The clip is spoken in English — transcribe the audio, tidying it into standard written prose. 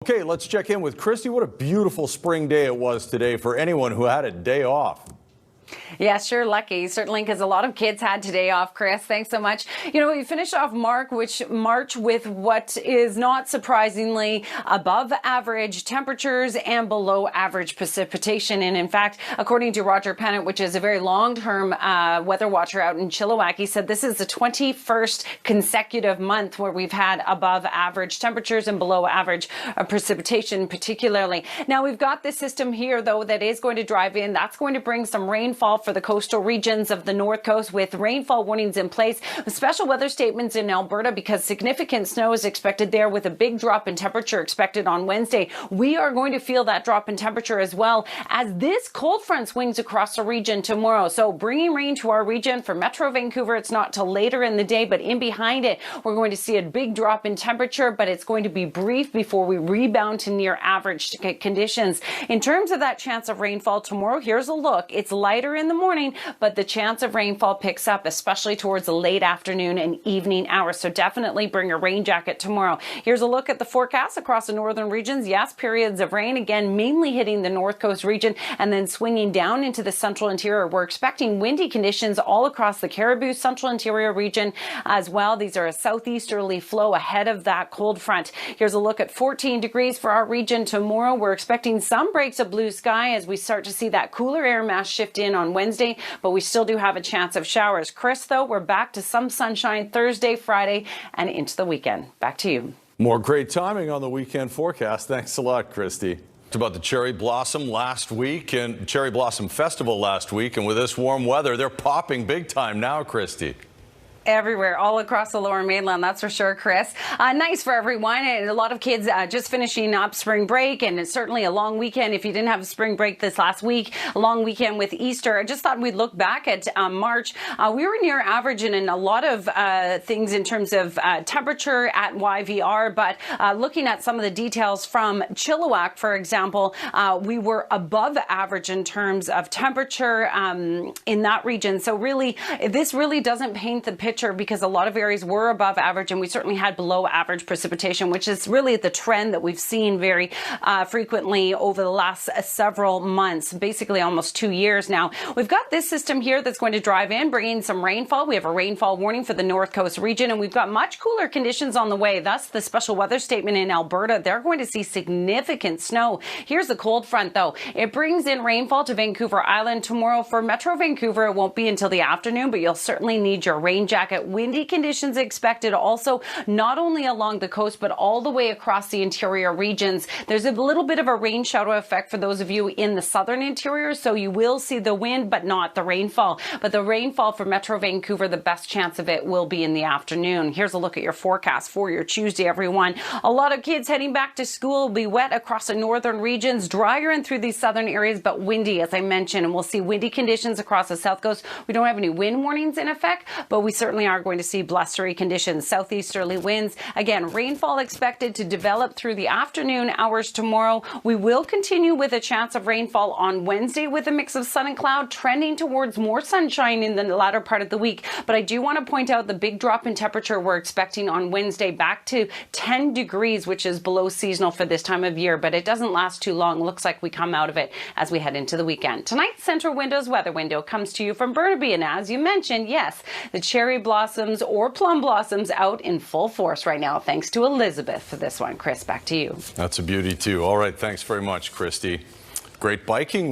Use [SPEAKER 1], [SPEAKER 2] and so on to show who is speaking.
[SPEAKER 1] Okay, let's check in with Kristi. What a beautiful spring day it was today for anyone who had a day off.
[SPEAKER 2] Yeah, sure lucky. Certainly, because a lot of kids had today off, Chris. Thanks so much. You know, we finished off March with what is not surprisingly above average temperatures and below average precipitation. And in fact, according to Roger Pennant, which is a very long-term weather watcher out in Chilliwack, he said this is the 21st consecutive month where we've had above average temperatures and below average precipitation particularly. Now, we've got this system here, though, that is going to drive in. That's going to bring some rainfall for the coastal regions of the North Coast with rainfall warnings in place, with special weather statements in Alberta because significant snow is expected there with a big drop in temperature expected on Wednesday. We are going to feel that drop in temperature as well as this cold front swings across the region tomorrow. So bringing rain to our region for Metro Vancouver, it's not till later in the day, but in behind it, we're going to see a big drop in temperature, but it's going to be brief before we rebound to near average conditions. In terms of that chance of rainfall tomorrow, here's a look. It's lighter in the morning, but the chance of rainfall picks up, especially towards the late afternoon and evening hours. So definitely bring a rain jacket tomorrow. Here's a look at the forecast across the northern regions. Yes, periods of rain, again, mainly hitting the North Coast region and then swinging down into the central interior. We're expecting windy conditions all across the Cariboo central interior region as well. These are a southeasterly flow ahead of that cold front. Here's a look at 14 degrees for our region tomorrow. We're expecting some breaks of blue sky as we start to see that cooler air mass shift in on Wednesday, but we still do have a chance of showers. Chris, though, we're back to some sunshine Thursday, Friday, and into the weekend. Back to you.
[SPEAKER 1] More great timing on the weekend forecast. Thanks a lot, Kristi. It's about the cherry blossom last week and cherry blossom festival last week, and with this warm weather, they're popping big time now, Kristi.
[SPEAKER 2] Everywhere, all across the Lower Mainland, that's for sure, Chris. Nice for everyone, and a lot of kids just finishing up spring break, and it's certainly a long weekend. If you didn't have a spring break this last week, a long weekend with Easter. I just thought we'd look back at March. We were near average in a lot of things in terms of temperature at YVR, but looking at some of the details from Chilliwack, for example, we were above average in terms of temperature in that region. So really, this really doesn't paint the picture because a lot of areas were above average and we certainly had below average precipitation, which is really the trend that we've seen very frequently over the last several months, basically almost 2 years now. We've got this system here that's going to drive in, bringing some rainfall. We have a rainfall warning for the North Coast region, and we've got much cooler conditions on the way. Thus, the special weather statement in Alberta, they're going to see significant snow. Here's the cold front, though. It brings in rainfall to Vancouver Island tomorrow. For Metro Vancouver, it won't be until the afternoon, but you'll certainly need your rain jacket. Windy conditions expected also not only along the coast, but all the way across the interior regions. There's a little bit of a rain shadow effect for those of you in the southern interior, so you will see the wind, but not the rainfall. But the rainfall for Metro Vancouver, the best chance of it will be in the afternoon. Here's a look at your forecast for your Tuesday, everyone. A lot of kids heading back to school will be wet across the northern regions, drier in through these southern areas, but windy, as I mentioned, and we'll see windy conditions across the south coast. We don't have any wind warnings in effect, but we certainly are going to see blustery conditions, southeasterly winds. Again, rainfall expected to develop through the afternoon hours tomorrow. We will continue with a chance of rainfall on Wednesday with a mix of sun and cloud, trending towards more sunshine in the latter part of the week. But I do want to point out the big drop in temperature we're expecting on Wednesday, back to 10 degrees, which is below seasonal for this time of year, but it doesn't last too long. Looks like we come out of it as we head into the weekend. Tonight's Central Windows weather window comes to you from Burnaby, and as you mentioned, yes, the cherry blossoms or plum blossoms out in full force right now, thanks to Elizabeth for this one. Chris, back to you.
[SPEAKER 1] That's a beauty too. All right, thanks very much, Kristi. Great biking.